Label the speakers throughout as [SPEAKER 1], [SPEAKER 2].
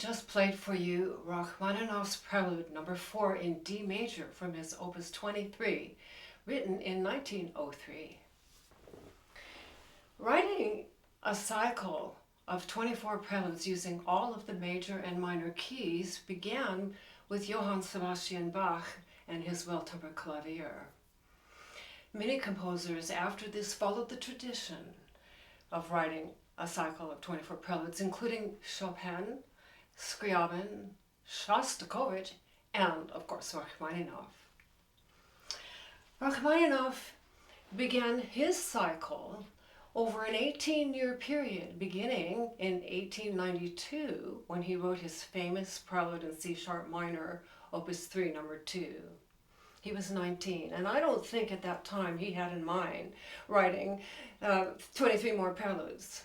[SPEAKER 1] just played for you Rachmaninoff's Prelude number 4 in D major from his Opus 23, written in 1903. Writing a cycle of 24 preludes using all of the major and minor keys began with Johann Sebastian Bach and his well-tempered clavier. Many composers after this followed the tradition of writing a cycle of 24 preludes, including Chopin, Scriabin, Shostakovich, and of course Rachmaninoff. Rachmaninoff began his cycle over an 18-year period, beginning in 1892 when he wrote his famous Prelude in C-sharp minor, Opus 3, number 2. He was 19, and I don't think at that time he had in mind writing 23 more preludes.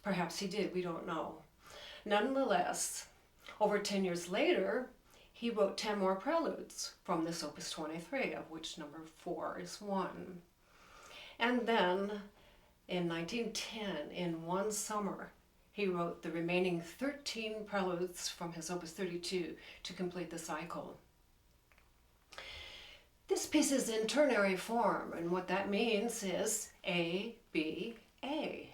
[SPEAKER 1] Perhaps he did, we don't know. Nonetheless, over 10 years later, he wrote 10 more preludes from this Opus 23, of which number 4 is one. And then, in 1910, in one summer, he wrote the remaining 13 preludes from his Opus 32 to complete the cycle. This piece is in ternary form, and what that means is A, B, A.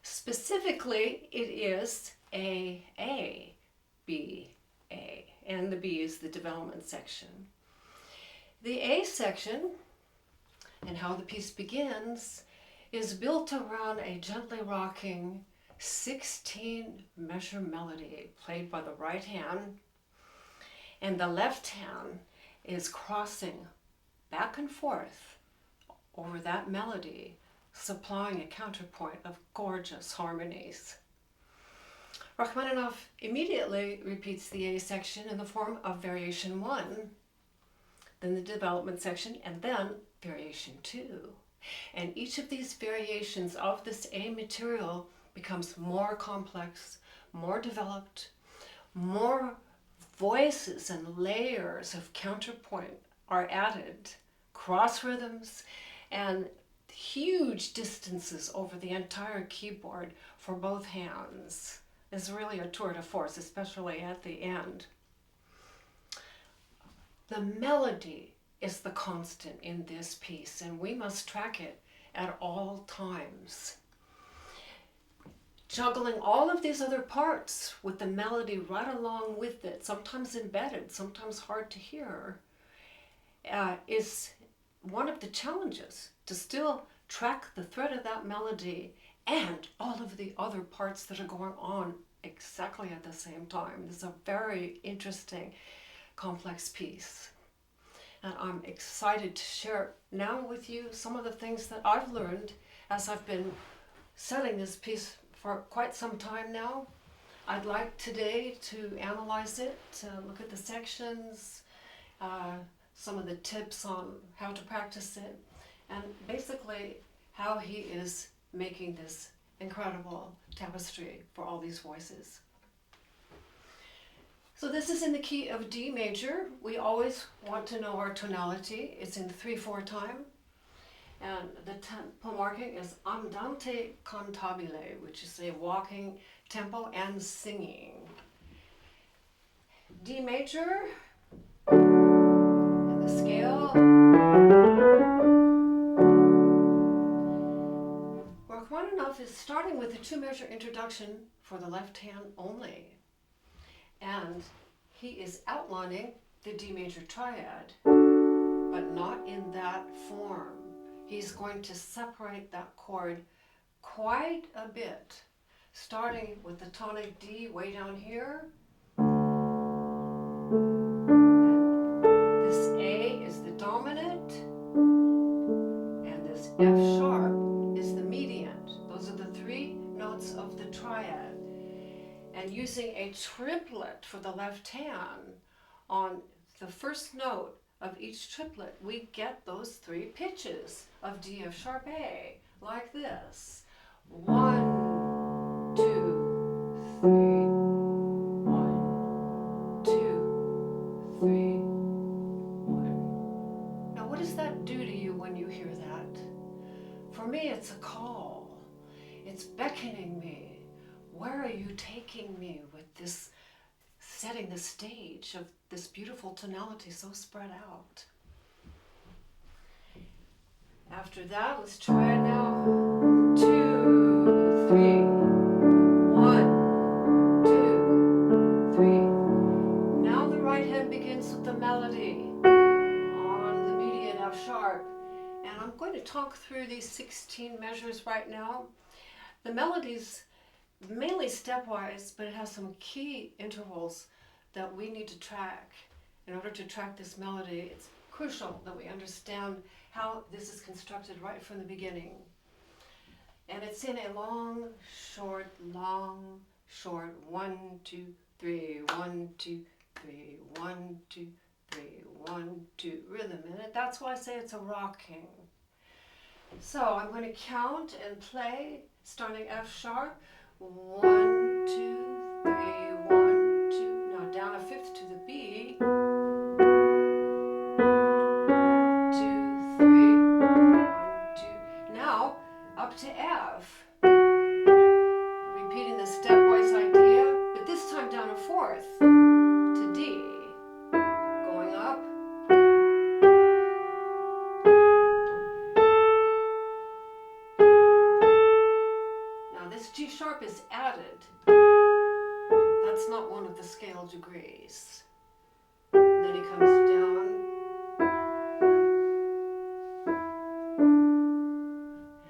[SPEAKER 1] Specifically, it is A, B, A, and the B is the development section. The A section, and how the piece begins, is built around a gently rocking 16-measure melody played by the right hand, and the left hand is crossing back and forth over that melody, supplying a counterpoint of gorgeous harmonies. Rachmaninoff immediately repeats the A section in the form of Variation 1, then the development section, and then Variation 2. And each of these variations of this A material becomes more complex, more developed, more voices and layers of counterpoint are added, cross rhythms, and huge distances over the entire keyboard for both hands. It's really a tour de force, especially at the end. The melody is the constant in this piece, and we must track it at all times. Juggling all of these other parts with the melody right along with it, sometimes embedded, sometimes hard to hear, is one of the challenges, to still track the thread of that melody and all of the other parts that are going on exactly at the same time. This is a very interesting, complex piece. And I'm excited to share now with you some of the things that I've learned as I've been studying this piece for quite some time now. I'd like today to analyze it, to look at the sections, some of the tips on how to practice it, and basically how he is making this incredible tapestry for all these voices. So this is in the key of D major. We always want to know our tonality. It's in 3/4 time. And the tempo marking is andante cantabile, which is a walking tempo and singing. D major, and the scale. Rachmaninoff is starting with a 2-measure introduction for the left hand only. And he is outlining the D major triad, but not in that form. He's going to separate that chord quite a bit, starting with the tonic D way down here. And this A is the dominant, and this F sharp is the mediant. Those are the 3 notes of the triad. And using a triplet for the left hand, on the first note of each triplet, we get those 3 pitches of D, F sharp, A, like this. 1, 2, 3, 1, 2, 3, 1. Now what does that do to you when you hear that? For me, it's a call. It's beckoning me. where are you taking me with this, setting the stage of this beautiful tonality so spread out? After that, let's try it now. 2, 3. 1, 2, 3. Now the right hand begins with the melody on the median F sharp. And I'm going to talk through these 16 measures right now. The melody's mainly stepwise, but it has some key intervals that we need to track. In order to track this melody, it's crucial that we understand how this is constructed right from the beginning. And it's in a long, short, 1, 2, 3, 1, 2, 3, 1, 2, 3, 1, 2 rhythm. And that's why I say it's a rocking. So I'm going to count and play, starting F sharp. 1, 2, 3, 1, 2. Now down a fifth to the B. 2, 3, 1, 2. Now up to F. Repeating the stepwise idea, but this time down a fourth to D. Going up. Now this G sharp is added. That's not one of the scale degrees. And then he comes down.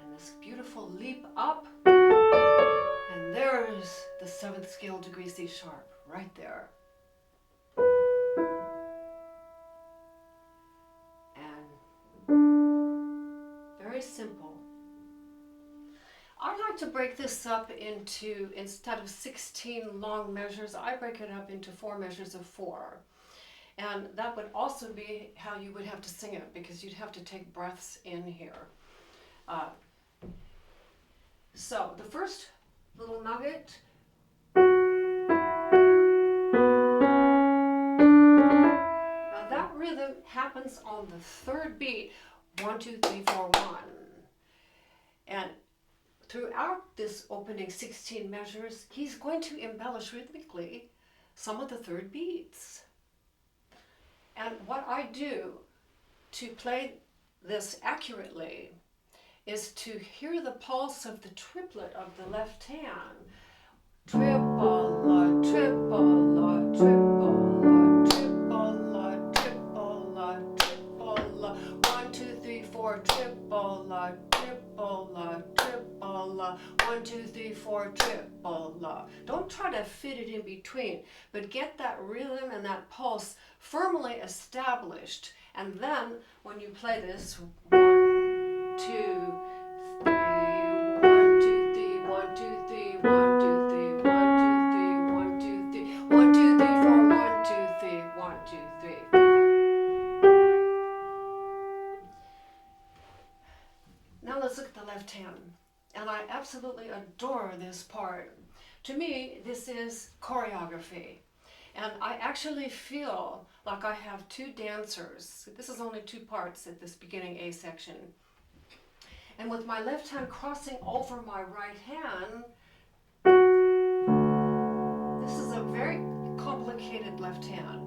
[SPEAKER 1] And this beautiful leap up. And there's the 7th scale degree C sharp, right there. And very simple. I like to break this up into, instead of 16 long measures, I break it up into 4 measures of 4. And that would also be how you would have to sing it, because you'd have to take breaths in here. So the first little nugget. Now that rhythm happens on the 3rd beat, 1, 2, 3, 4, 1. And throughout this opening 16 measures, he's going to embellish rhythmically some of the 3rd beats. And what I do to play this accurately is to hear the pulse of the triplet of the left hand. Triple, triple, triple, triple, triple, triple. 1, 2, 3, 4, triple, triple, triple. 1, 2, 3, 4, triple. Don't try to fit it in between, but get that rhythm and that pulse firmly established. And then when you play this, 1, 2, 3, 1, 2, 3, 1, 2, 3, 1, 2, 3, 1, 2, 3, 1, 2, 3, 1, 2, 3, 4, 1, 2, 3, 1, 2, 3. Now let's look at the left hand. And I absolutely adore this part. To me, this is choreography. And I actually feel like I have 2 dancers. This is only 2 parts at this beginning A section. And with my left hand crossing over my right hand, this is a very complicated left hand.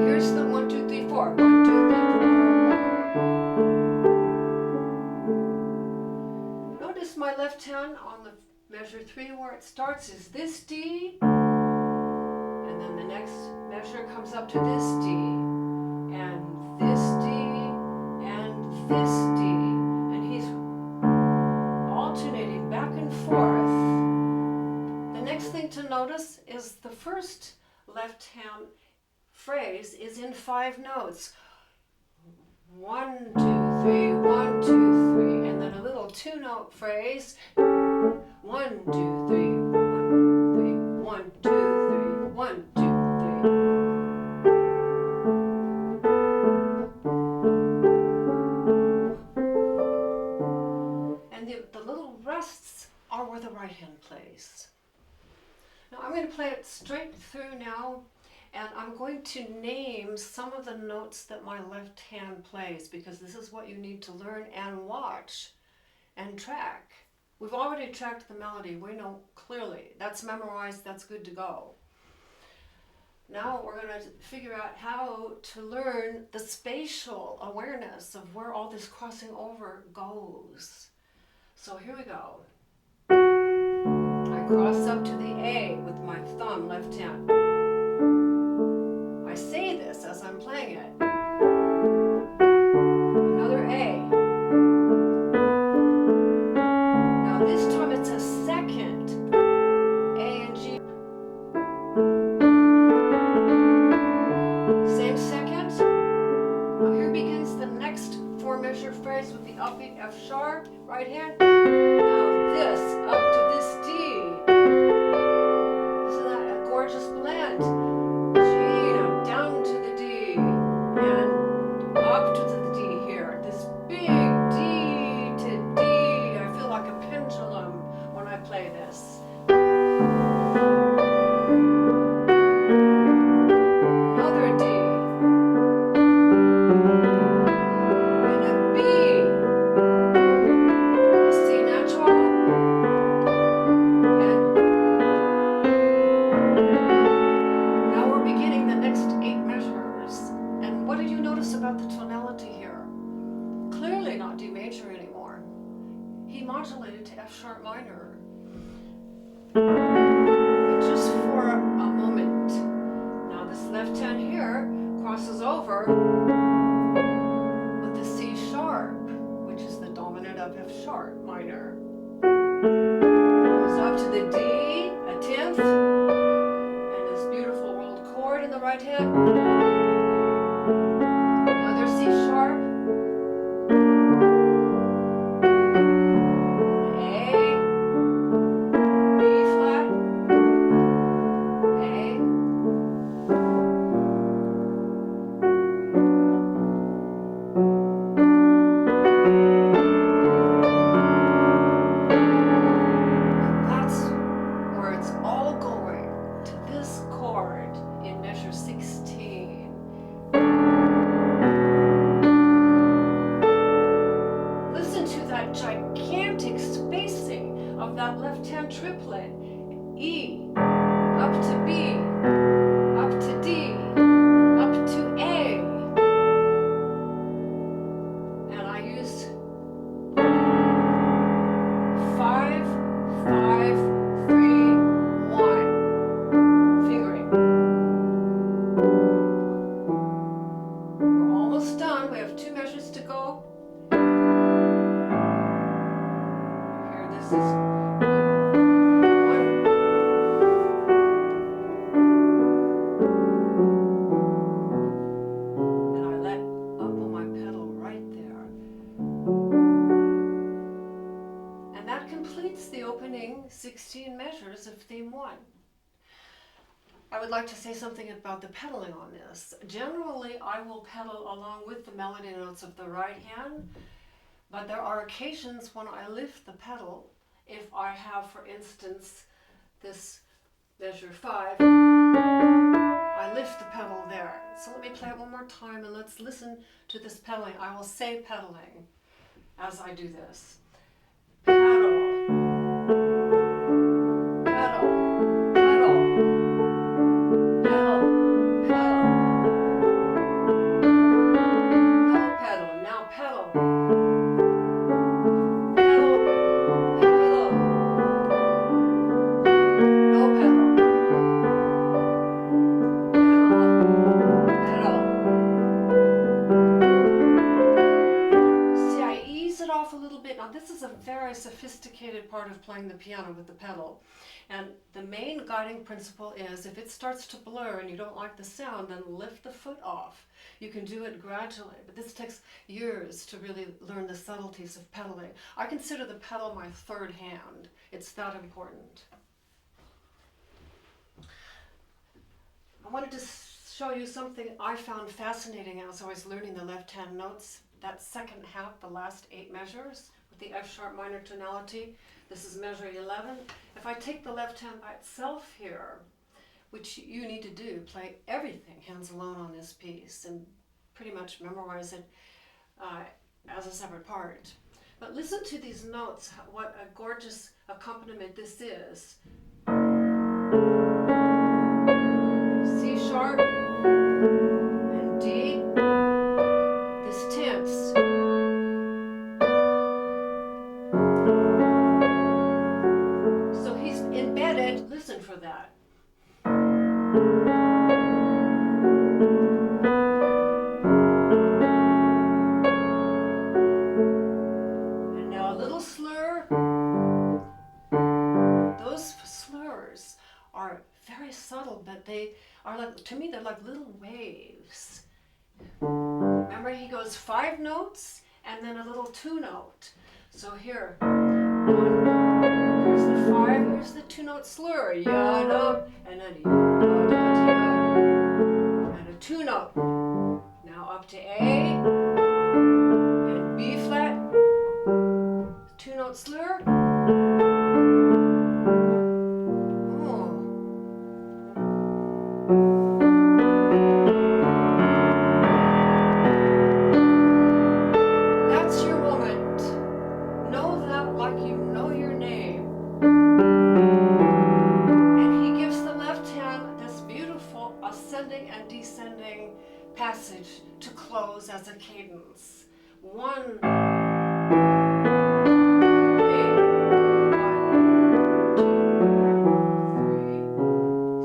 [SPEAKER 1] Here's the 1, 2, 3, 4. 1, 2, 3, 4. Notice my left hand on the measure 3 where it starts is this D, and then the next measure comes up to this D, and this D, and this D, and he's alternating back and forth. The next thing to notice is the first left hand phrase is in 5 notes. 1, 2, 3, 1, 2, 3, and then a little 2-note phrase. 1, 2, 3, 1, 3, 1, 2, 3, 1, 2, 3. And the little rests are where the right hand plays. Now I'm going to play it straight through now, And I'm going to name some of the notes that my left hand plays, because this is what you need to learn and watch and track. We've already tracked the melody. We know clearly. That's memorized. That's good to go. Now we're going to figure out how to learn the spatial awareness of where all this crossing over goes. So here we go. I cross up to the A with my thumb, left hand. I say this as I'm playing it. Another A. Now this time it's a second A and G. Same second. Now here begins the next 4-measure phrase with the upbeat F sharp, right hand. Now this up to this D. Isn't that a gorgeous blend? G, now down to the D, and up to the D here. This big D to D. I feel like a pendulum when I play this. Another D. And a B. A C natural. And now we're beginning the next 8 measures. And what did you notice about the tonality here? Clearly not D major anymore. He modulated to F sharp minor. And just for a moment. Now this left hand here crosses over with the C sharp, which is the dominant of F sharp minor. Goes up to the D, a 10th, and this beautiful rolled chord in the right hand. Another C sharp. A, B flat, A. That's where it's all going, to this chord in measure 16. Listen to that gigantic spacing of that left hand triplet. E, up to B, up to D, up to A. And I used 5, 5, 3, 1 fingering. We're almost done. We have 2 measures to go. Here, this is 1. And I let up on my pedal right there. And that completes the opening 16 measures of theme 1. I would like to say something about the pedaling on this. Generally, I will pedal along with the melody notes of the right hand, but there are occasions when I lift the pedal. If I have, for instance, this measure 5, I lift the pedal there. So let me play it one more time and let's listen to this pedaling. I will say pedaling as I do this. Pedal, pedal, pedal, pedal, pedal. No pedal, now pedal. Pedal, pedal. No pedal. Pedal, pedal. See, I ease it off a little bit. Now this is a very sophisticated part of playing the piano with the pedal. And the main guiding principle is if it starts to blur and you don't like the sound, then lift the foot off. You can do it gradually, but this takes years to really learn the subtleties of pedaling. I consider the pedal my third hand. It's that important. I wanted to show you something I found fascinating as I was learning the left-hand notes. That second half, the last 8 measures, with the F sharp minor tonality. This is measure 11. If I take the left hand by itself here, which you need to do, play everything hands alone on this piece and pretty much memorize it as a separate part. But listen to these notes, what a gorgeous accompaniment this is. C sharp and D, this tense. So he's embedded, listen for that. And now a little slur. Those slurs are very subtle, but they are like, to me, they're like little waves. Remember, he goes 5 notes and then a little 2 note. So here, here's the 5, here's the 2 note slur, ya-da, and then ya-da-da, and a 2 note. Now up to A and B flat, 2 note slur. And descending passage to close as a cadence. 1, 8, 1, 2,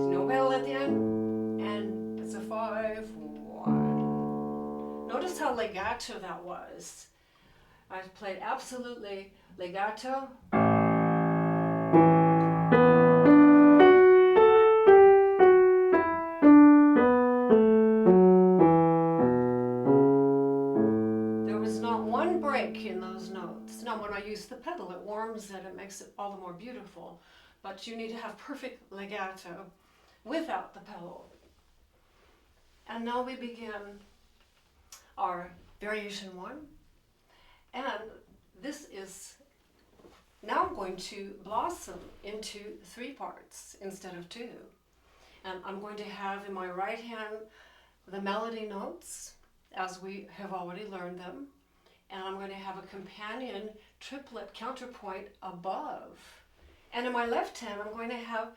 [SPEAKER 1] 3. No bell at the end, and it's a 5, 1. Notice how legato that was. I played absolutely legato. In those notes. Now when I use the pedal, it warms it, it makes it all the more beautiful, but you need to have perfect legato without the pedal. And now we begin our variation 1, and this is now going to blossom into 3 parts instead of 2. And I'm going to have in my right hand the melody notes as we have already learned them. And I'm going to have a companion triplet counterpoint above. And in my left hand, I'm going to have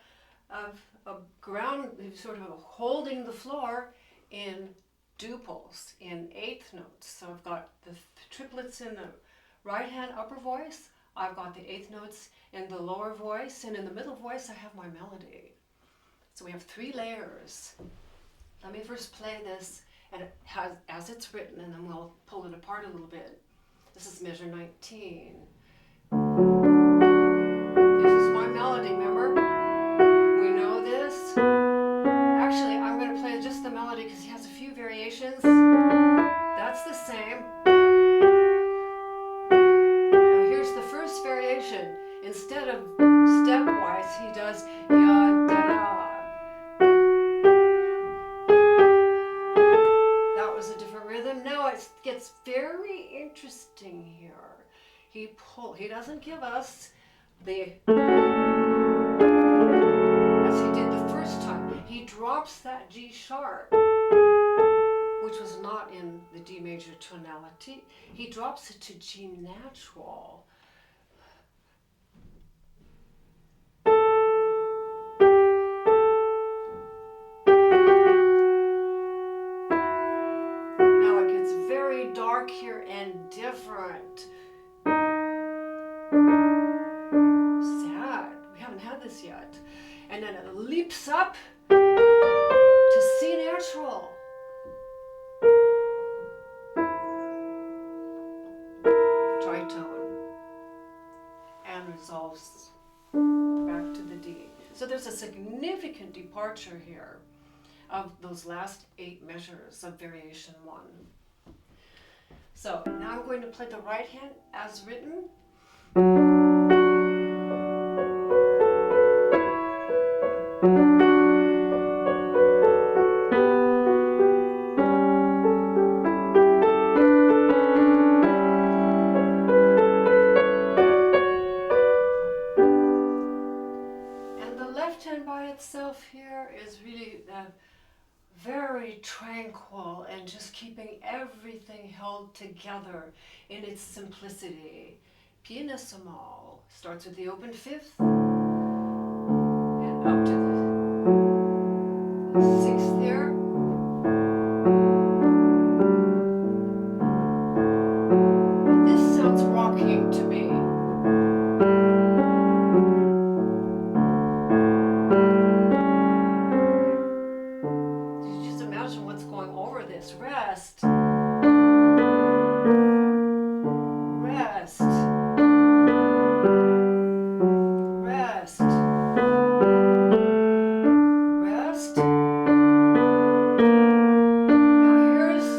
[SPEAKER 1] a ground, sort of holding the floor in duples, in 8th notes. So I've got the triplets in the right hand upper voice, I've got the 8th notes in the lower voice, and in the middle voice I have my melody. So we have 3 layers. Let me first play this and it has, as it's written, and then we'll pull it apart a little bit. This is measure 19. This is my melody, remember? We know this. Actually, I'm going to play just the melody because he has a few variations. That's the same. Now here's the first variation. Instead of stepwise, he does ya-da-da. That was a different rhythm. Now it gets very interesting here. He doesn't give us the, as he did the first time. He drops that G sharp, which was not in the D major tonality. He drops it to G natural. Now it gets very dark here and different. Sad. We haven't had this yet. And then it leaps up to C natural. Tritone. And resolves back to the D. So there's a significant departure here of those last 8 measures of variation 1. So now I'm going to play the right hand as written. And the left left hand by itself here is really very tranquil and just keeping everything held together in its simplicity. Pianissimo starts with the open fifth and up to the sixth there. And this sounds rocking to me. Just imagine what's going over this. Rest. Rest. Rest. Rest. Now here's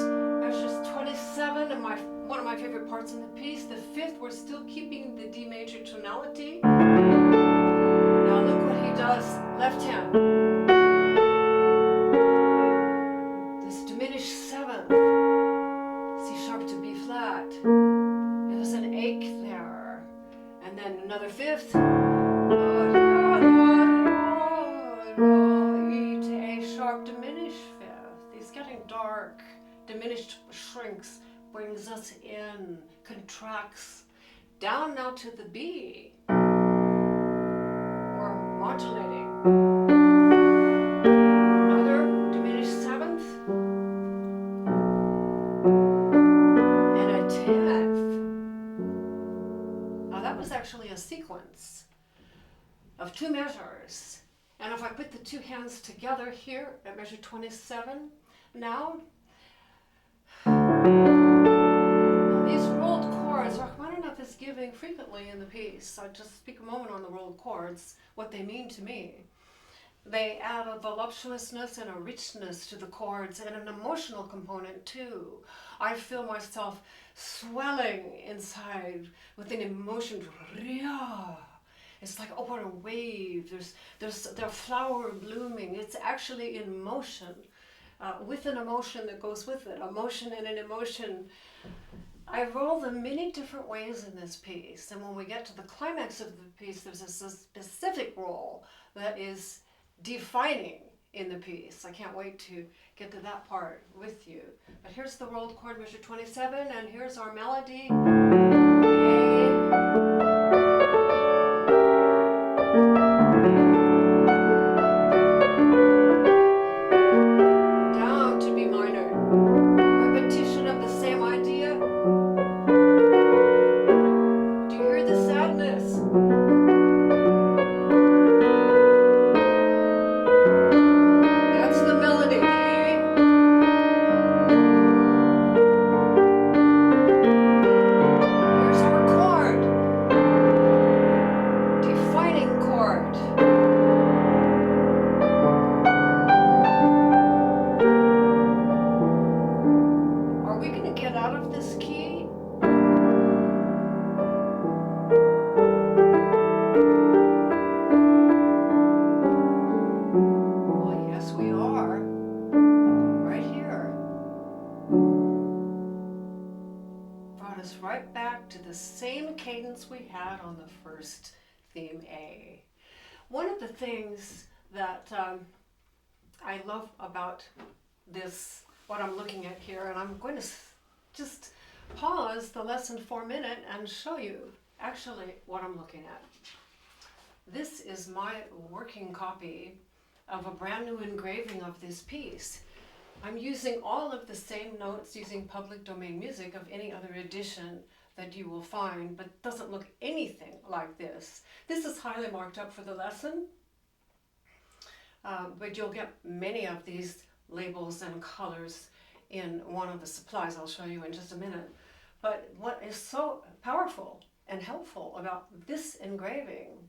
[SPEAKER 1] measures 27 and one of my favorite parts in the piece. The fifth, we're still keeping the D major tonality. Now look what he does, left hand. This diminished seventh, C sharp to B flat. There's an ache there. And then another fifth. E to A sharp diminished fifth. He's getting dark. Diminished shrinks, brings us in, contracts. Down now to the B. We're modulating. Another diminished seventh. And a tenth. Now that was actually a sequence of two measures. And if I put the two hands together here at measure 27, now these rolled chords, Rachmaninoff is giving frequently in the piece. I'll just speak a moment on the rolled chords, what they mean to me. They add a voluptuousness and a richness to the chords and an emotional component too. I feel myself swelling inside with an emotion. It's like over a wave. There's flower blooming. It's actually in motion, with an emotion that goes with it. Emotion and an emotion. I roll them many different ways in this piece, and when we get to the climax of the piece, there's a specific roll that is defining in the piece. I can't wait to get to that part with you. But here's the rolled chord, measure 27, and here's our melody. Down to B minor. Repetition of the same idea. Do you hear the sadness? That's the melody. Here's our chord. Defining chord. Are we going to get out of this key? Well, yes, we are. Right here. Brought us right back to the same cadence we had on the first theme A. One of the things that I love about this, what I'm looking at here, and I'm going to just pause the lesson for a minute and show you actually what I'm looking at. This is my working copy of a brand new engraving of this piece. I'm using all of the same notes using public domain music of any other edition that you will find, but doesn't look anything like this. This is highly marked up for the lesson, but you'll get many of these labels and colors in one of the supplies I'll show you in just a minute. But what is so powerful and helpful about this engraving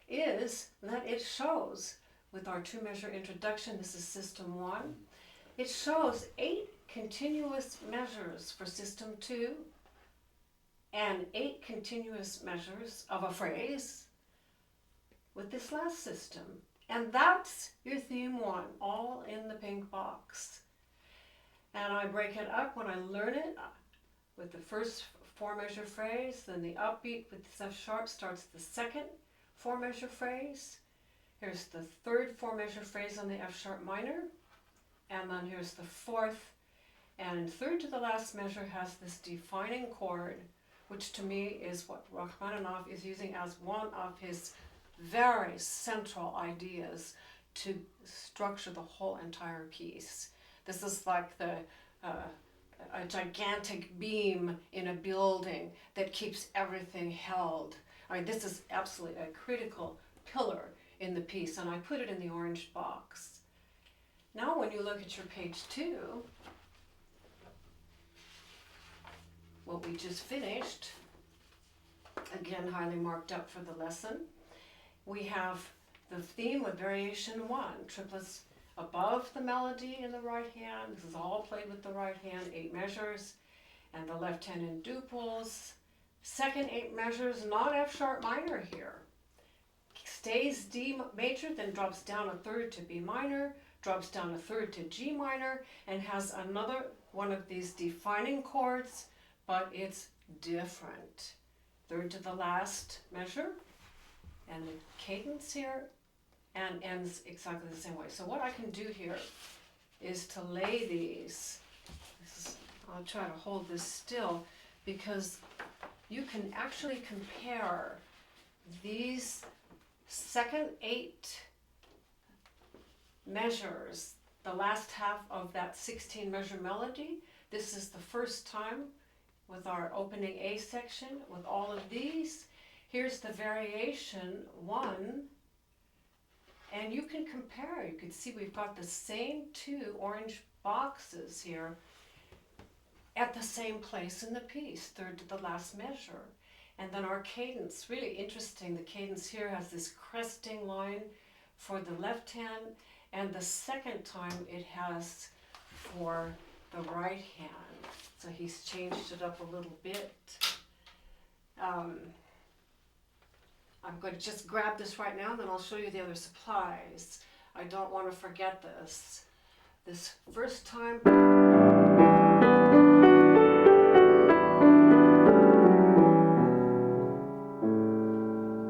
[SPEAKER 1] is that it shows, with our two-measure introduction, this is system 1, it shows 8 continuous measures for system 2 and 8 continuous measures of a phrase with this last system. And that's your theme 1, all in the pink box. And I break it up when I learn it with the first 4-measure phrase, then the upbeat with F sharp starts the second 4-measure phrase, Here's the third 4-measure phrase on the F sharp minor, and then here's the fourth, and third to the last measure has this defining chord, which to me is what Rachmaninoff is using as one of his very central ideas to structure the whole entire piece. This is like a gigantic beam in a building that keeps everything held. I mean, this is absolutely a critical pillar in the piece, and I put it in the orange box. Now when you look at your page 2, what we just finished, again highly marked up for the lesson, we have the theme with variation 1, triplets above the melody in the right hand. This is all played with the right hand, 8 measures, and the left hand in duples. Second 8 measures, not F sharp minor here. Stays D major, then drops down a third to B minor, drops down a third to G minor, and has another one of these defining chords, but it's different. Third to the last measure, and the cadence here, and ends exactly the same way. So what I can do here is to lay these. I'll try to hold this still, because you can actually compare these second 8 measures, the last half of that 16 measure melody. This is the first time with our opening A section with all of these. Here's the variation 1, and you can compare. You can see we've got the same 2 orange boxes here at the same place in the piece, third to the last measure. And then our cadence, really interesting, the cadence here has this cresting line for the left hand, and the second time it has for the right hand. So he's changed it up a little bit. I'm going to just grab this right now, and then I'll show you the other supplies. I don't want to forget this. This first time,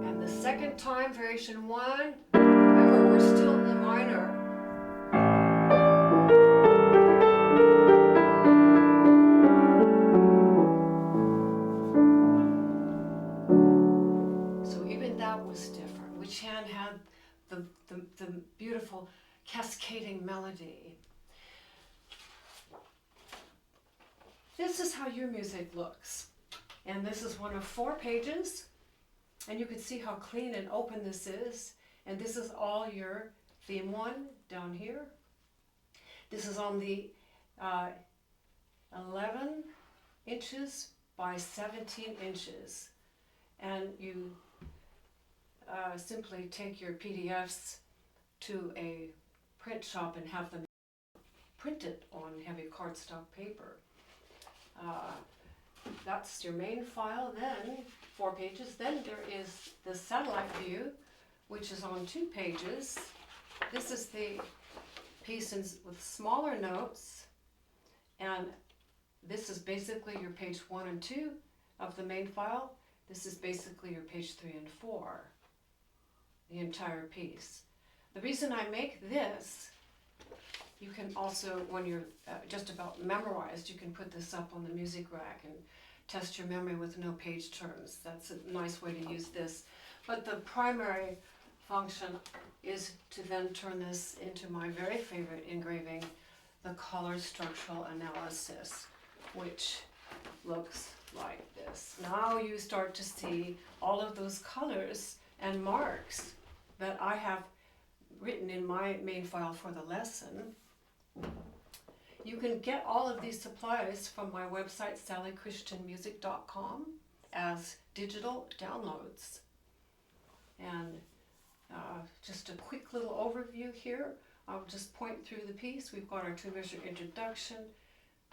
[SPEAKER 1] and the second time, variation 1, remember we're still in the minor. Was different. Which hand had the beautiful cascading melody. This is how your music looks, and this is one of 4 pages, and you can see how clean and open this is, and this is all your theme 1 down here. This is on the 11 inches by 17 inches, and you simply take your PDFs to a print shop and have them printed on heavy cardstock paper. That's your main file. Then 4 pages. Then there is the satellite view, which is on 2 pages. This is the piece with smaller notes, and this is basically your page 1 and 2 of the main file. This is basically your page 3 and 4. The entire piece. The reason I make this, you can also, when you're just about memorized, you can put this up on the music rack and test your memory with no page turns. That's a nice way to use this. But the primary function is to then turn this into my very favorite engraving, the color structural analysis, which looks like this. Now you start to see all of those colors and marks that I have written in my main file for the lesson. You can get all of these supplies from my website, sallychristianmusic.com, as digital downloads. And just a quick little overview here. I'll just point through the piece. We've got our 2-measure introduction,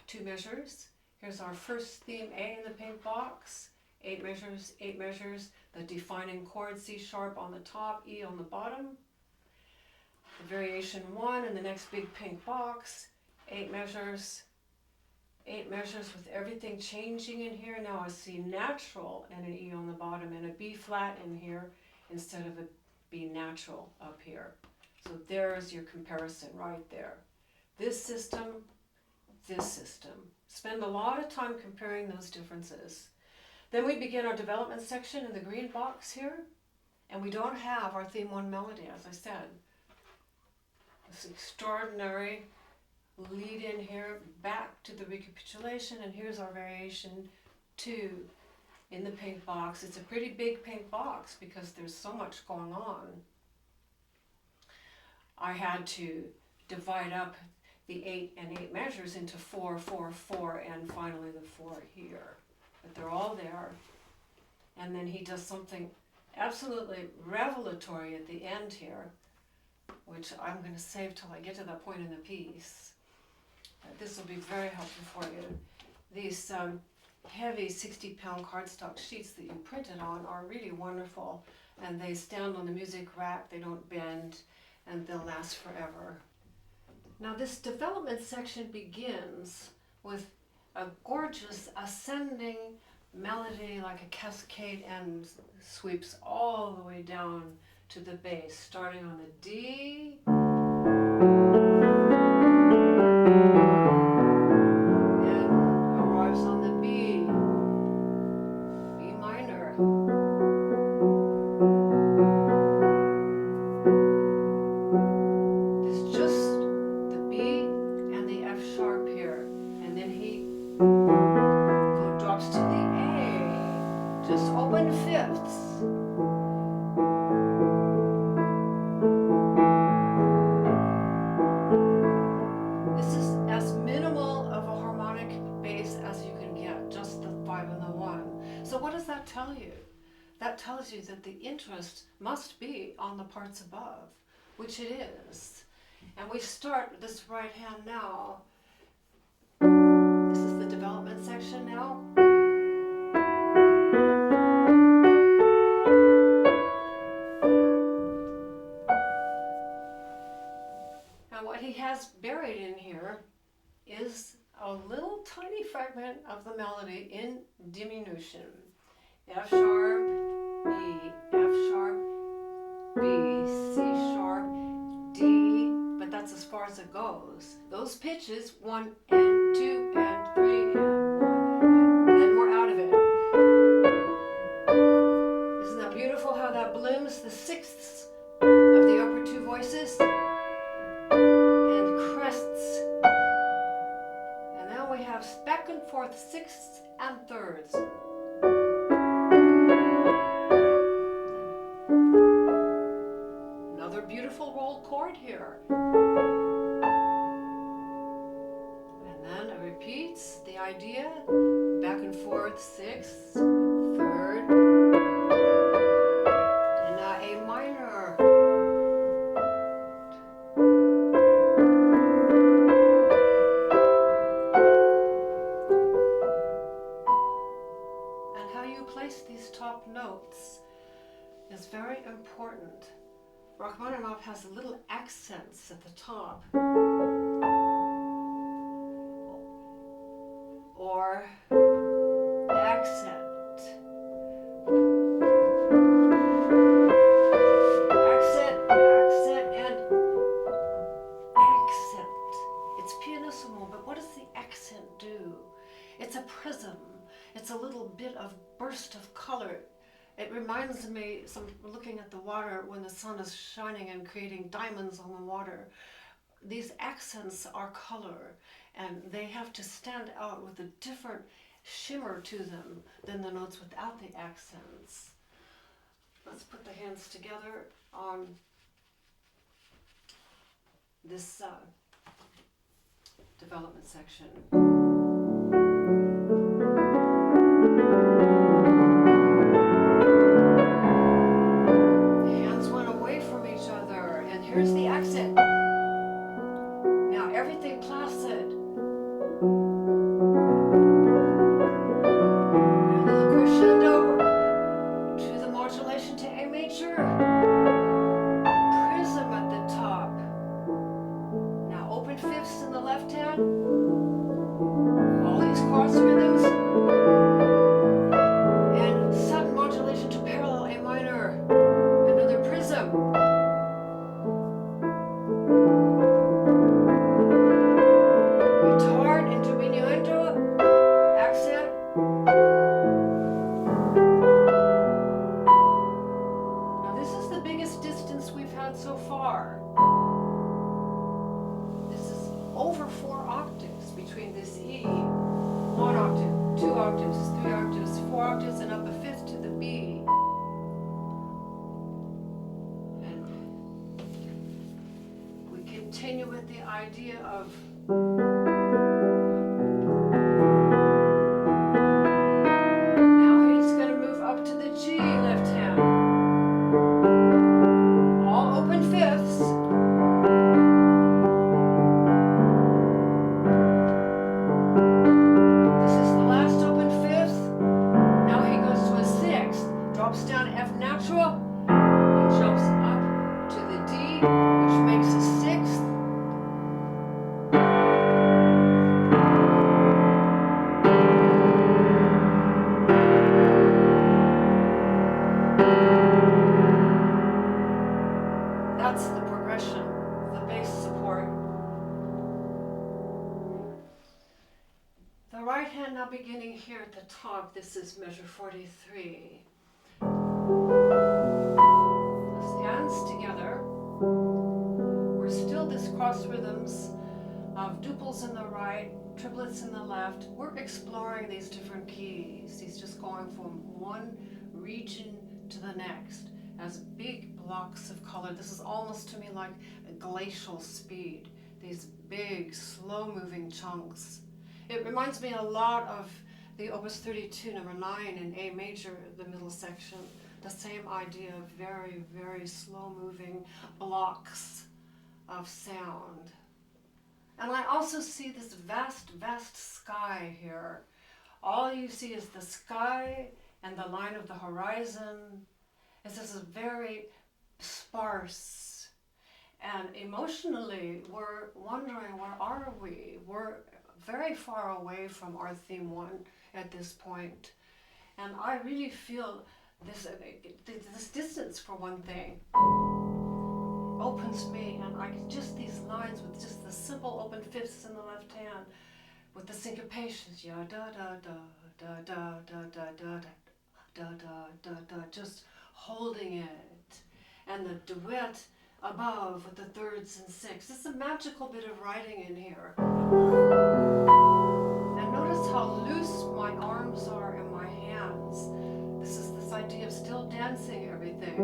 [SPEAKER 1] 2 measures. Here's our first theme A in the pink box. 8 measures, 8 measures, the defining chord C sharp on the top, E on the bottom. The variation 1 in the next big pink box, 8 measures with everything changing in here. Now a C natural and an E on the bottom, and a B flat in here instead of a be natural up here. So there's your comparison right there. This system, this system. Spend a lot of time comparing those differences. Then we begin our development section in the green box here, and we don't have our theme 1 melody, as I said. This extraordinary lead in here, back to the recapitulation, and here's our variation 2 in the pink box. It's a pretty big pink box because there's so much going on. I had to divide up the 8 and 8 measures into 4, 4, 4, and finally the 4 here. But they're all there. And then he does something absolutely revelatory at the end here, which I'm going to save till I get to that point in the piece. This will be very helpful for you. These heavy 60-pound cardstock sheets that you printed on are really wonderful, and they stand on the music rack, they don't bend, and they'll last forever. Now this development section begins with a gorgeous ascending melody like a cascade and sweeps all the way down to the bass, starting on the D, and arrives on the B minor. It's just the B and the F sharp here, and then he drops to the A, just open fifths. This is as minimal of a harmonic bass as you can get, just the 5 and the 1. So what does that tell you? That tells you that the interest must be on the parts above, which it is. And we start this right hand now. This is the development section now. And what he has buried in here is a little tiny fragment of the melody in diminution. F sharp, E, F sharp, B, C sharp, D, but that's as far as it goes. Those pitches, 1 and 2 and 3 and 1, and then we're out of it. Isn't that beautiful how that blooms the sixths of the upper 2 voices and crests. And then we have back and forth sixths and thirds. Another beautiful rolled chord here. And then it repeats the idea, back and forth, sixth, third, and now A minor. And how you place these top notes is very important. Rachmaninoff has little accents at the top, or accent, accent, accent, and accent. It's pianissimo, but what does the accent do? It's a prism. It's a little bit of burst of color. It reminds me, looking at the water when the sun is shining and creating diamonds on the water. These accents are color, and they have to stand out with a different shimmer to them than the notes without the accents. Let's put the hands together on this development section. Here's the accent. Now everything placid. And a little crescendo to the modulation to A major. Prism at the top. Now open fifths in the left hand. All these cross rhythms. And sudden modulation to parallel A minor. Another prism. had so far. This is over 4 octaves between this E, 1 octave, 2 octaves, 3 octaves, 4 octaves, and up a fifth to the B. And we continue with the idea of beginning here at the top. This is measure 43. Hands together. We're still this cross rhythms of duples in the right, triplets in the left. We're exploring these different keys. He's just going from one region to the next as big blocks of color. This is almost to me like a glacial speed. These big, slow-moving chunks. It reminds me a lot of the Opus 32, number 9 in A major, the middle section. The same idea of very, very slow-moving blocks of sound. And I also see this vast, vast sky here. All you see is the sky and the line of the horizon. This is very sparse. And emotionally, we're wondering, where are we? We're very far away from our theme 1 at this point. And I really feel this distance, for one thing, opens me, and I just these lines with just the simple open fifths in the left hand with the syncopations, ya da da da da da da da da da da da da, just holding it, and the duet above with the thirds and sixths. It's a magical bit of writing in here. And notice how loose my arms are in my hands. This is this idea of still dancing everything.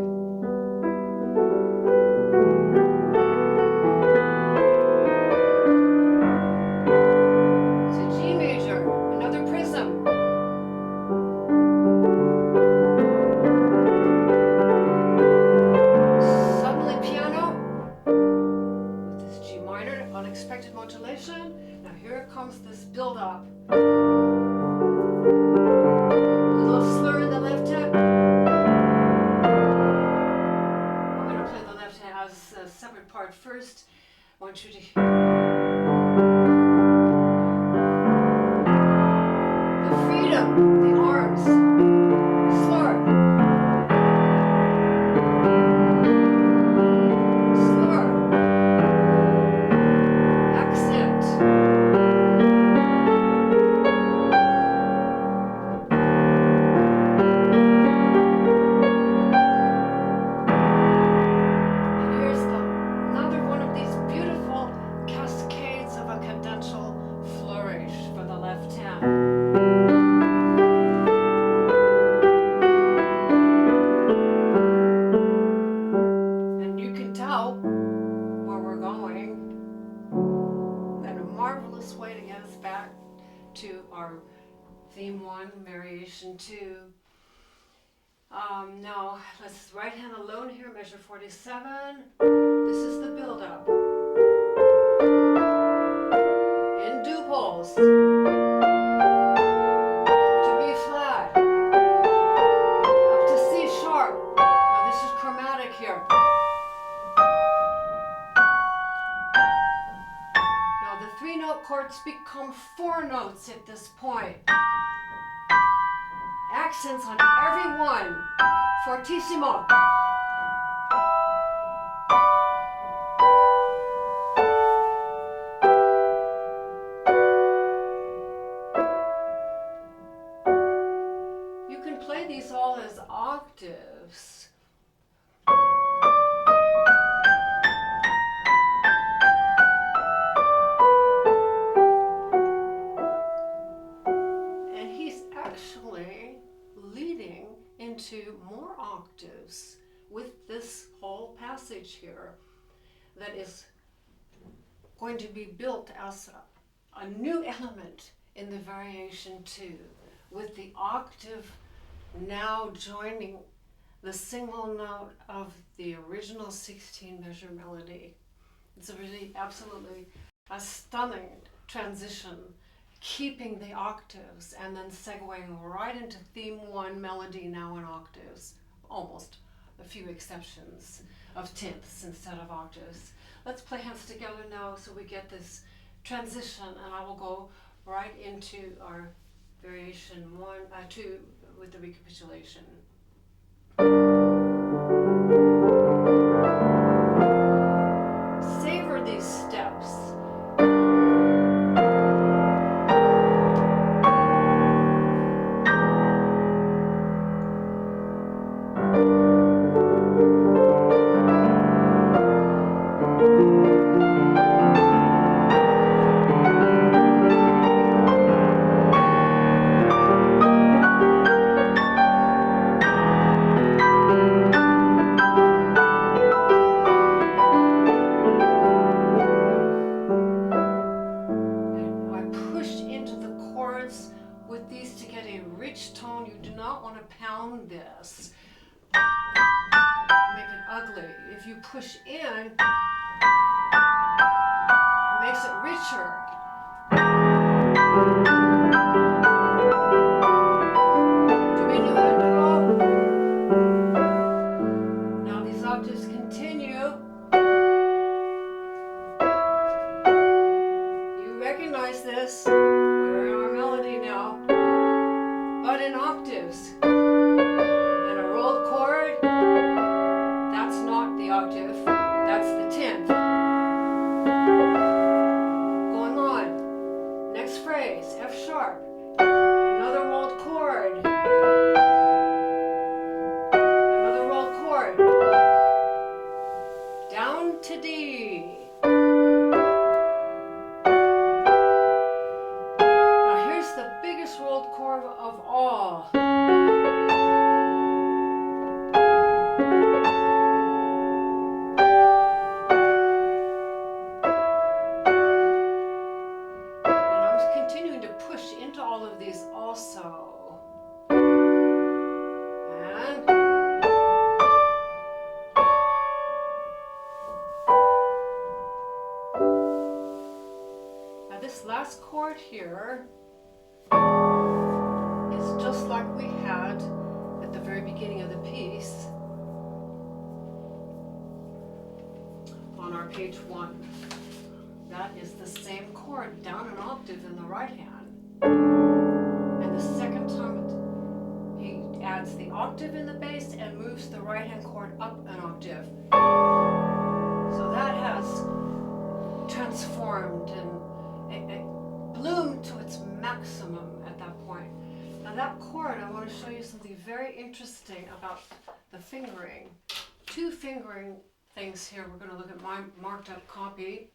[SPEAKER 1] Now here comes this build-up. Little slur in the left hand. We're going to play the left hand as a separate part first. I want you to hear the freedom, the arms, slur. Way to get us back to our theme 1, variation 2. Now let's right hand alone here, measure 47. This is the build up in duples to B flat up to C sharp. Now this is chromatic here. The 3-note chords become 4 notes at this point. Accents on every one. Fortissimo. You can play these all as octaves. here that is going to be built as a new element in the variation 2, with the octave now joining the single note of the original 16 measure melody. It's a really absolutely a stunning transition, keeping the octaves and then segueing right into theme 1 melody now in octaves, almost a few exceptions of tenths instead of octaves. Let's play hands together now so we get this transition, and I will go right into our variation 2 with the recapitulation. Savor these steps. With these to get a rich tone. You do not want to pound this, make it ugly. If you push in, it makes it richer. Diminuendo. Now these octaves continue. You recognize this. We're in our melody now. But in octaves. In a rolled chord, that's not the octave, that's the 10th. Going on. Next phrase, F sharp. Another rolled chord. Another rolled chord. Down to D. Rolled chord of all. And I'm continuing to push into all of these also. And now this last chord here just like we had at the very beginning of the piece on our page 1. That is the same chord down an octave in the right hand. And the second time he adds the octave in the bass and moves the right hand chord up an octave. So that has transformed and it bloomed to its maximum at that point. Now that chord, I want to show you something very interesting about the fingering. 2 fingering things here. We're going to look at my marked up copy.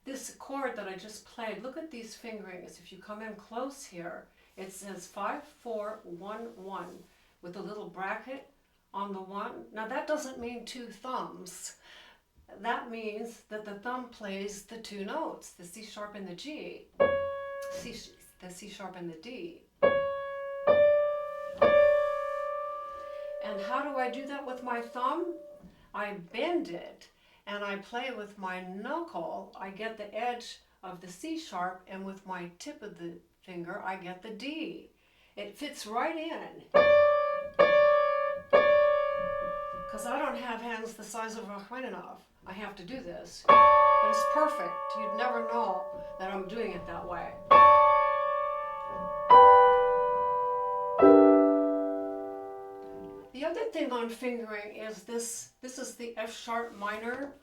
[SPEAKER 1] This chord that I just played, look at these fingerings. If you come in close here, it says 5, 4, 1, 1 with a little bracket on the 1. Now that doesn't mean 2 thumbs. That means that the thumb plays the 2 notes, the C sharp and the G, the C sharp and the D. And how do I do that with my thumb? I bend it and I play with my knuckle. I get the edge of the C sharp, and with my tip of the finger I get the D. It fits right in. Because I don't have hands the size of Rachmaninoff. I have to do this. But it's perfect. You'd never know that I'm doing it that way. The other thing on fingering is this is the F sharp minor.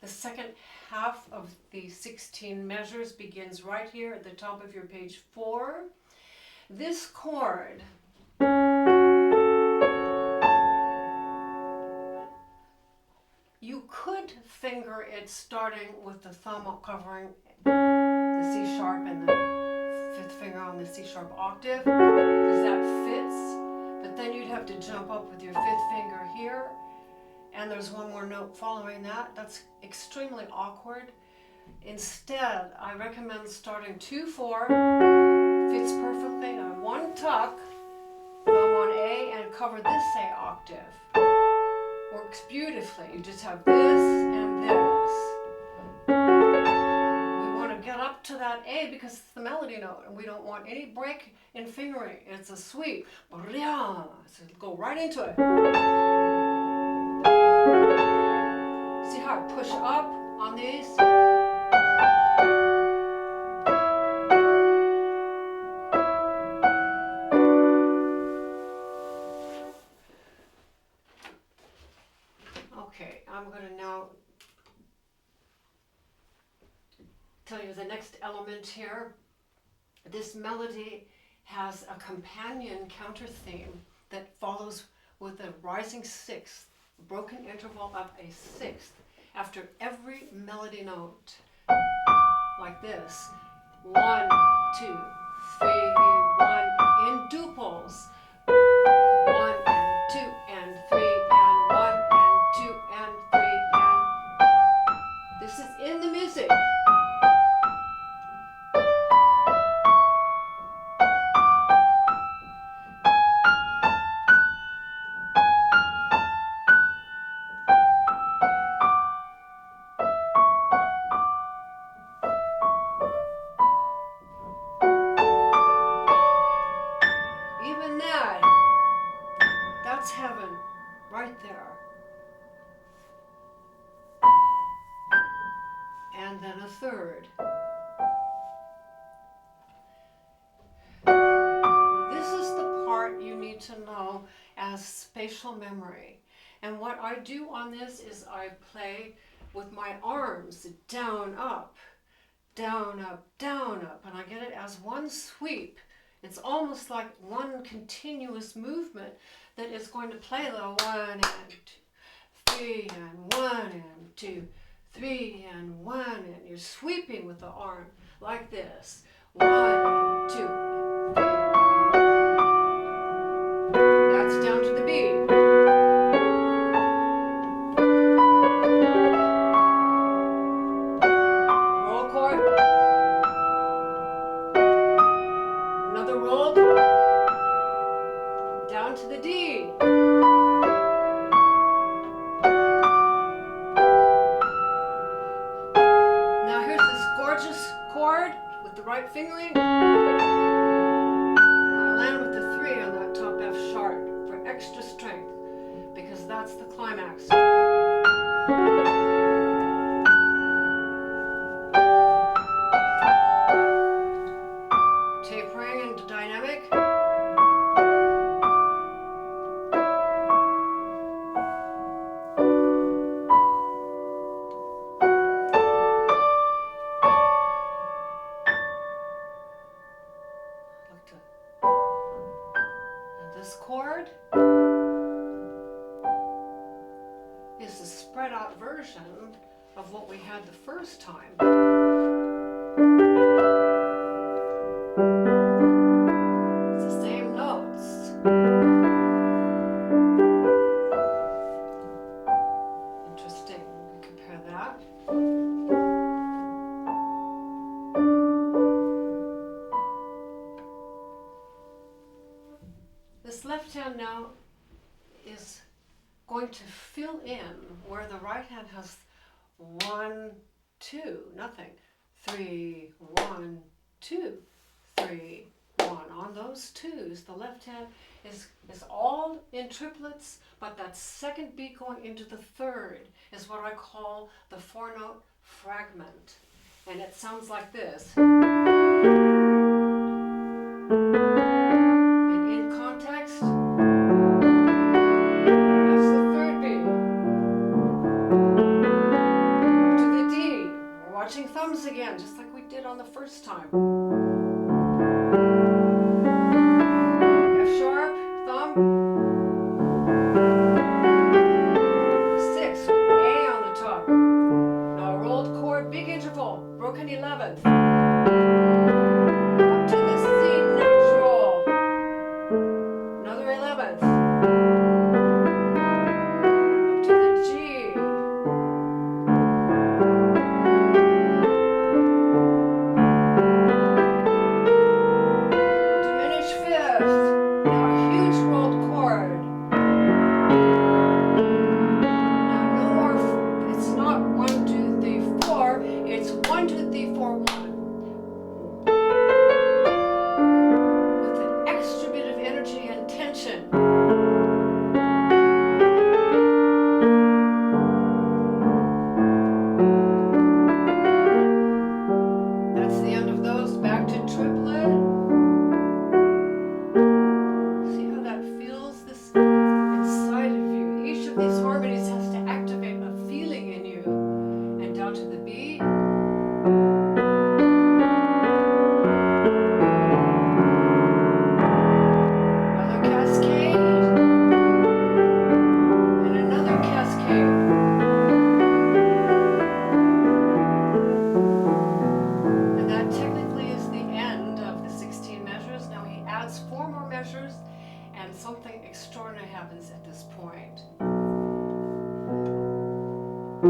[SPEAKER 1] The second half of the 16 measures begins right here at the top of your page 4. This chord you could finger it starting with the thumb covering the C sharp and the 5th finger on the C sharp octave, because that fits. But then you'd have to jump up with your 5th finger here and there's one more note following that. That's extremely awkward. Instead, I recommend starting 2-4, fits perfectly on one tuck, thumb on A, and cover this A octave. Works beautifully. You just have this and this. We want to get up to that A because it's the melody note, and we don't want any break in fingering. It's a sweep. So go right into it. See how I push up on these? Okay, I'm going to now tell you the next element here. This melody has a companion counter theme that follows with a rising sixth, broken interval of a sixth after every melody note, like this. 1, 2, 3, 1 in duples. 1 and 2 and 3 and 1 and 2 and 3 and. This is in the music. Even that's heaven right there. And then a third. This is the part you need to know as spatial memory. And what I do on this is I play with my arms down, up, down, up, down, up, and I get it as one sweep. It's almost like one continuous movement that is going to play the 1 and 2, 3 and 1 and 2, 3 and 1, and you're sweeping with the arm like this. 1 and 2 and 3. That's down to the B. Roll chord. Another roll. Down to the D. Now here's this gorgeous chord with the right fingering. I land with the 3 on that top F sharp for extra strength because that's the climax. Tapering into dynamic. And this chord is the spread out version of what we had the first time. It's the same notes. Interesting. We can compare that. This left hand now is going to fill in where the right hand has 1, 2, nothing. 3, 1, 2, 3, 1. On those twos, the left hand is all in triplets, but that second beat going into the third is what I call the 4-note fragment. And it sounds like this. And in context, that's the third beat. To the D. We're watching thumbs again, just like we did on the first time. F sharp, thumb. 6, A on the top. Now rolled chord, big interval, broken 11th. Up to the C natural. Another 11th. Up to the G. It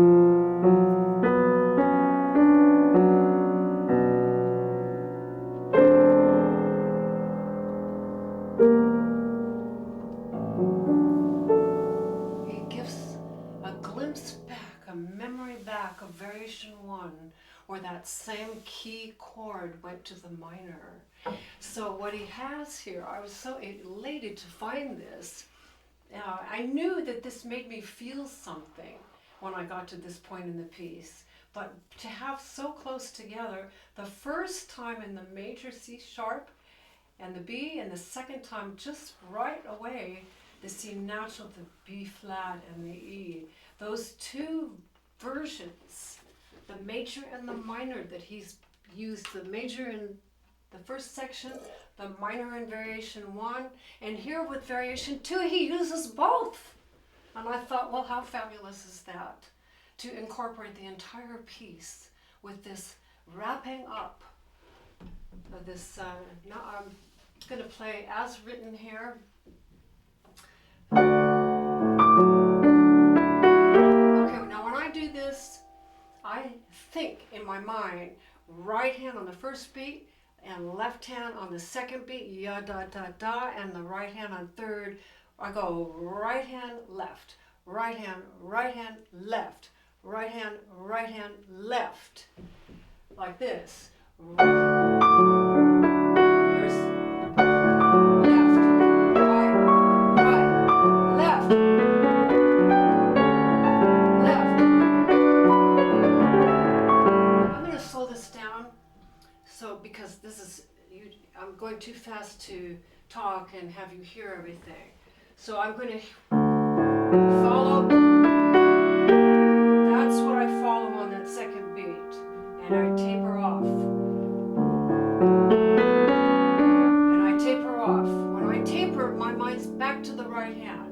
[SPEAKER 1] gives a glimpse back, a memory back of Variation 1, where that same key chord went to the minor. So what he has here, I was so elated to find this. I knew that this made me feel something when I got to this point in the piece, but to have so close together, the first time in the major C sharp and the B, and the second time just right away, the C natural, the B flat, and the E. Those two versions, the major and the minor that he's used, the major in the first section, the minor in Variation 1, and here with Variation 2, he uses both. And I thought, well, how fabulous is that? To incorporate the entire piece with this wrapping up of this, now I'm going to play as written here. Okay, now when I do this, I think in my mind, right hand on the first beat, and left hand on the second beat, ya da da da, and the right hand on third. I go right hand, left, right hand, left, right hand, left, like this. There's left, right, left, left. I'm going to slow this down. So, because this is, I'm going too fast to talk and have you hear everything. So I'm going to follow, that's what I follow on that second beat. And I taper off. And I taper off. When I taper, my mind's back to the right hand.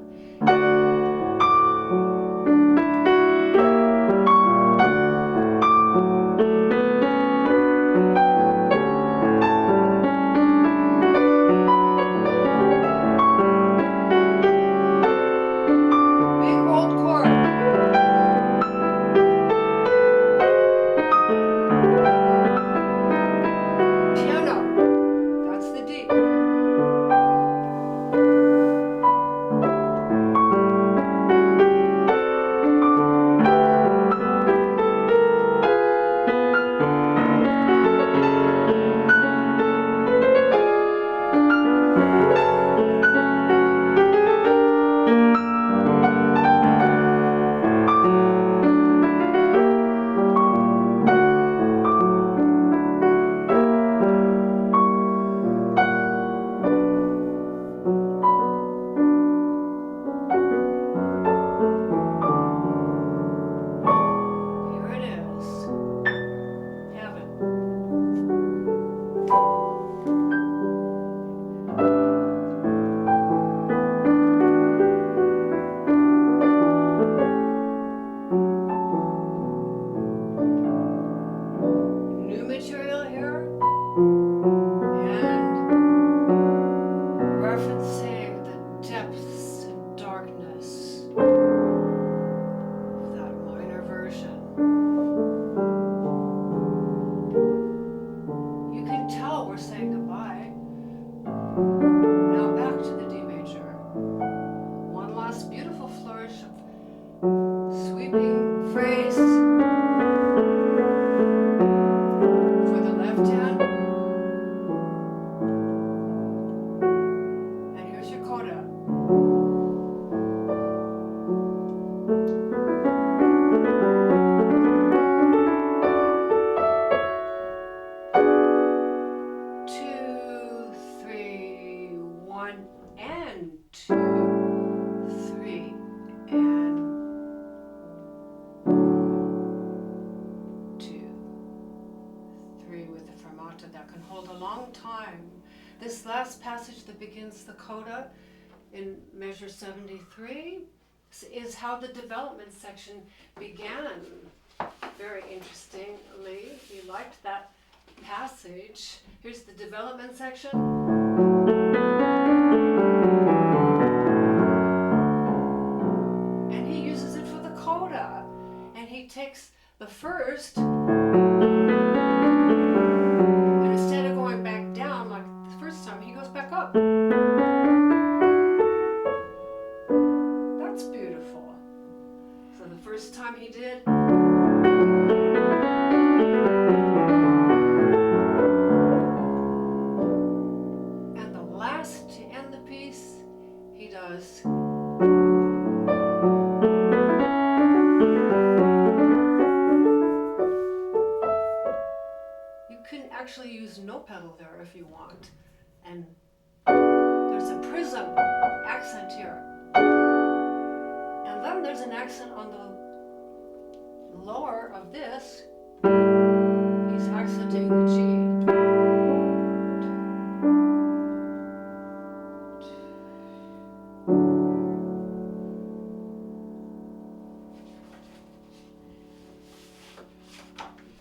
[SPEAKER 1] This last passage that begins the coda in measure 73 is how the development section began. Very interestingly, he liked that passage. Here's the development section. And he uses it for the coda. And he he takes the first, and instead of going back down like the first time, he goes back up. That's beautiful. So the first time he did, and the last to end the piece, he does. You can actually use no pedal there if you want. And there's a prism accent here. And then there's an accent on the lower of this. He's accenting the G.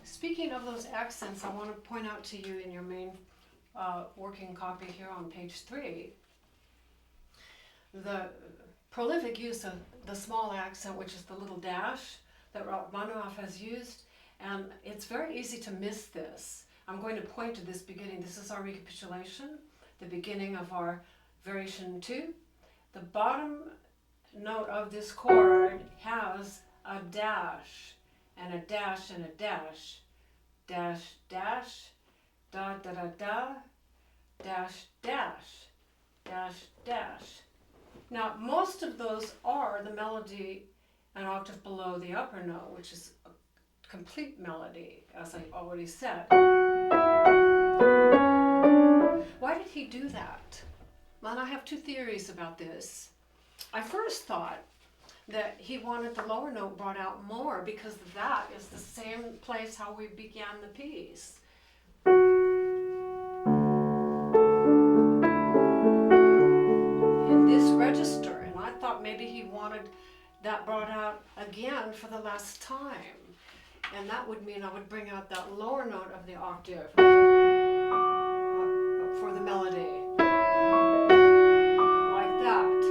[SPEAKER 1] Speaking of those accents, I want to point out to you in your main working copy here on page 3, the prolific use of the small accent, which is the little dash that Rachmaninoff has used, and it's very easy to miss this. I'm going to point to this beginning. This is our recapitulation, the beginning of our variation 2. The bottom note of this chord has a dash, and a dash, and a dash. Dash, dash, da, da, da, da, dash, dash, dash, dash. Now, most of those are the melody an octave below the upper note, which is a complete melody, as I already said. Why did he do that? Well, I have two theories about this. I first thought that he wanted the lower note brought out more because that is the same place how we began the piece. In this register, and I thought maybe he wanted that brought out again for the last time. And that would mean I would bring out that lower note of the octave for the melody. Like that.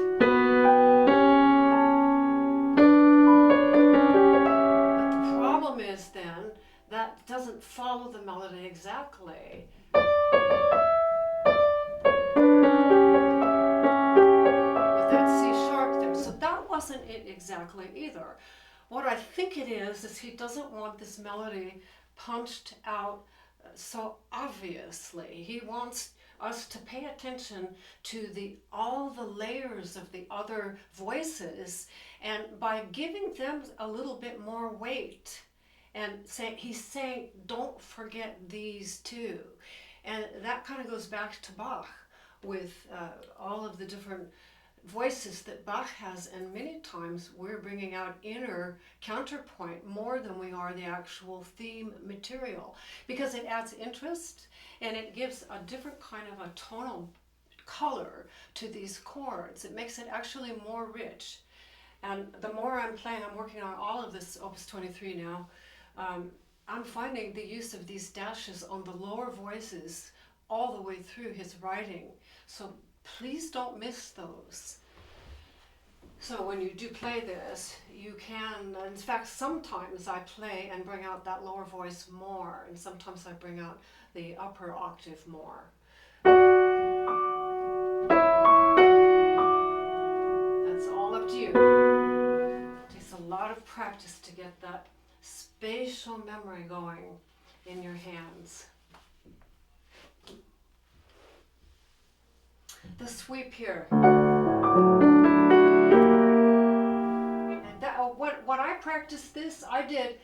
[SPEAKER 1] But the problem is then, that doesn't follow the melody exactly. With that C sharp there. So that wasn't it exactly either. What I think it is he doesn't want this melody punched out so obviously. He wants us to pay attention to all the layers of the other voices, and by giving them a little bit more weight, and he's saying, don't forget these too. And that kind of goes back to Bach with all of the different voices that Bach has, and many times we're bringing out inner counterpoint more than we are the actual theme material, because it adds interest and it gives a different kind of a tonal color to these chords. It makes it actually more rich. And the more I'm playing, I'm working on all of this Opus 23 now, I'm finding the use of these dashes on the lower voices all the way through his writing. So please don't miss those. So when you do play this, you can, in fact, sometimes I play and bring out that lower voice more, and sometimes I bring out the upper octave more. That's all up to you. It takes a lot of practice to get that spatial memory going in your hands. The sweep here. And that, when I practiced this, I did.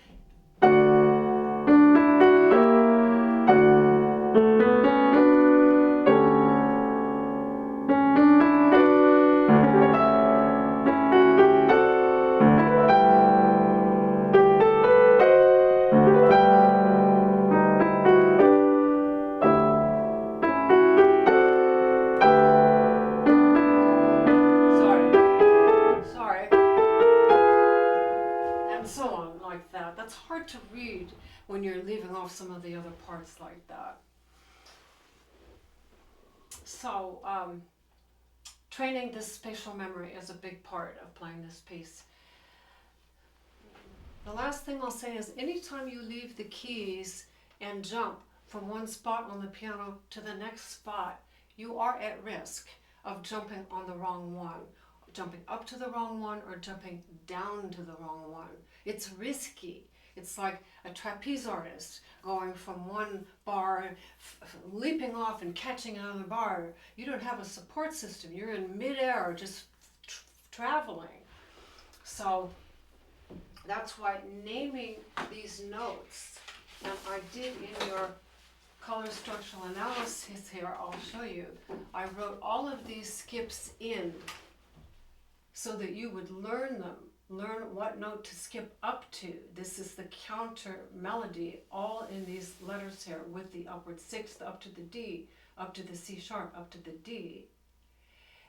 [SPEAKER 1] That's hard to read when you're leaving off some of the other parts like that. So training this spatial memory is a big part of playing this piece. The last thing I'll say is anytime you leave the keys and jump from one spot on the piano to the next spot, you are at risk of jumping on the wrong one, jumping up to the wrong one, or jumping down to the wrong one. It's risky. It's like a trapeze artist going from one bar, leaping off and catching another bar. You don't have a support system. You're in midair, just traveling. So that's why naming these notes, and I did in your color structural analysis here, I'll show you, I wrote all of these skips in so that you would learn them, learn what note to skip up to. This is the counter melody, all in these letters here, with the upward sixth up to the D, up to the C sharp, up to the D.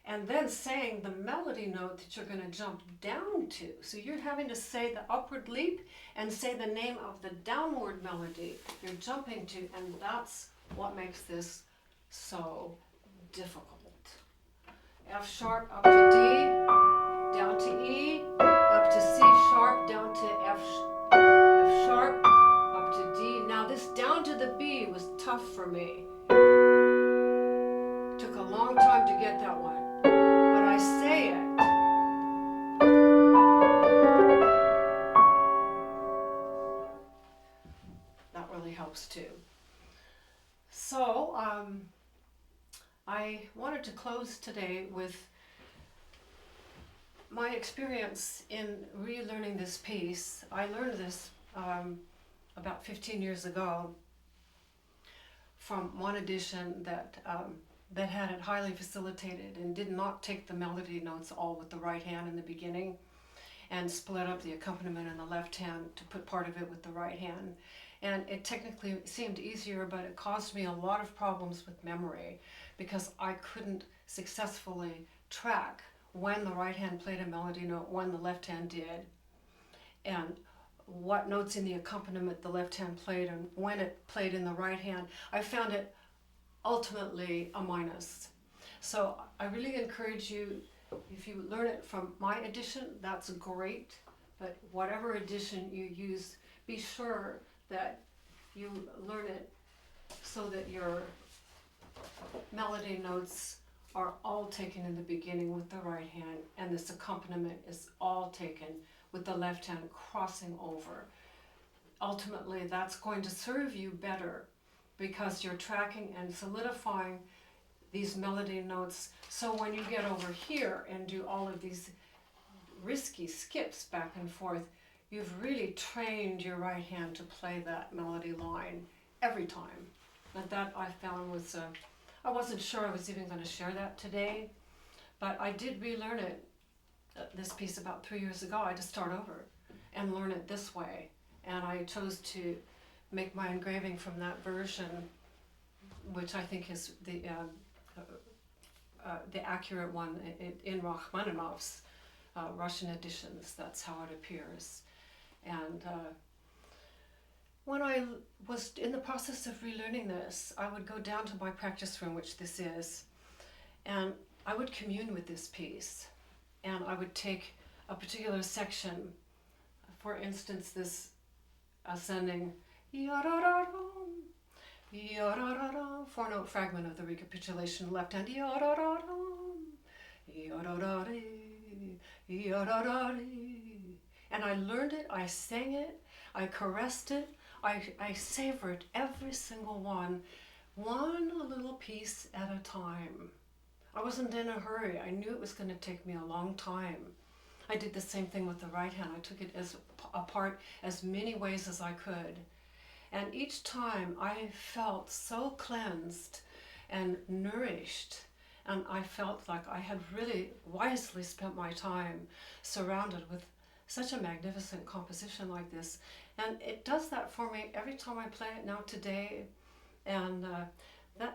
[SPEAKER 1] And then saying the melody note that you're going to jump down to. So you're having to say the upward leap and say the name of the downward melody you're jumping to, and that's what makes this so difficult. F sharp up to D, down to E, up to C sharp, down to F sharp, up to D. Now this down to the B was tough for me. Took a long time to get that one. But I say it. That really helps too. So I wanted to close today with my experience in relearning this piece. I learned this about 15 years ago from one edition that had it highly facilitated and did not take the melody notes all with the right hand in the beginning and split up the accompaniment in the left hand to put part of it with the right hand. And it technically seemed easier, but it caused me a lot of problems with memory because I couldn't successfully track when the right hand played a melody note, when the left hand did, and what notes in the accompaniment the left hand played and when it played in the right hand. I found it ultimately a minus. So I really encourage you, if you learn it from my edition, that's great, but whatever edition you use, be sure that you learn it so that your melody notes are all taken in the beginning with the right hand, and this accompaniment is all taken with the left hand crossing over. Ultimately, that's going to serve you better because you're tracking and solidifying these melody notes. So when you get over here and do all of these risky skips back and forth, you've really trained your right hand to play that melody line every time. And that I found was, I wasn't sure I was even going to share that today, but I did relearn it, this piece, about 3 years ago. I had to start over and learn it this way. And I chose to make my engraving from that version, which I think is the accurate one in Rachmaninoff's Russian editions. That's how it appears. And when I was in the process of relearning this, I would go down to my practice room, which this is, and I would commune with this piece. And I would take a particular section, for instance, this ascending four-note fragment of the recapitulation, left hand, and I learned it, I sang it, I caressed it, I savored every single one little piece at a time. I wasn't in a hurry. I knew it was going to take me a long time. I did the same thing with the right hand. I took it apart as many ways as I could. And each time I felt so cleansed and nourished, and I felt like I had really wisely spent my time surrounded with such a magnificent composition like this. And it does that for me every time I play it now today. And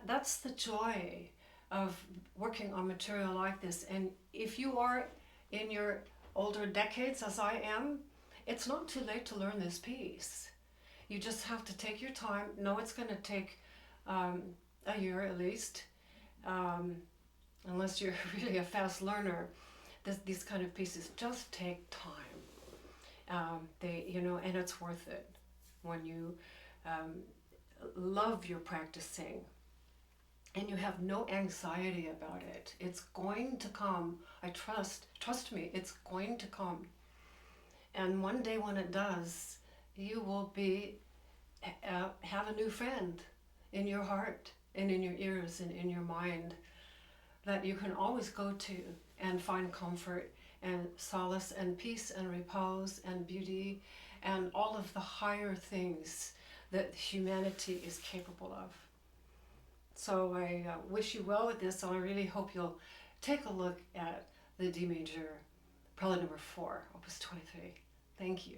[SPEAKER 1] that's the joy of working on material like this. And if you are in your older decades, as I am, it's not too late to learn this piece. You just have to take your time. No, it's going to take a year at least, unless you're really a fast learner. These kind of pieces just take time. And it's worth it when you um, love your practicing and you have no anxiety about it. It's going to come. Trust me, it's going to come. And one day when it does, you will have a new friend in your heart and in your ears and in your mind that you can always go to and find comfort and solace and peace and repose and beauty and all of the higher things that humanity is capable of. So I wish you well with this, and I really hope you'll take a look at the D major Prelude number 4, Opus 23. Thank you.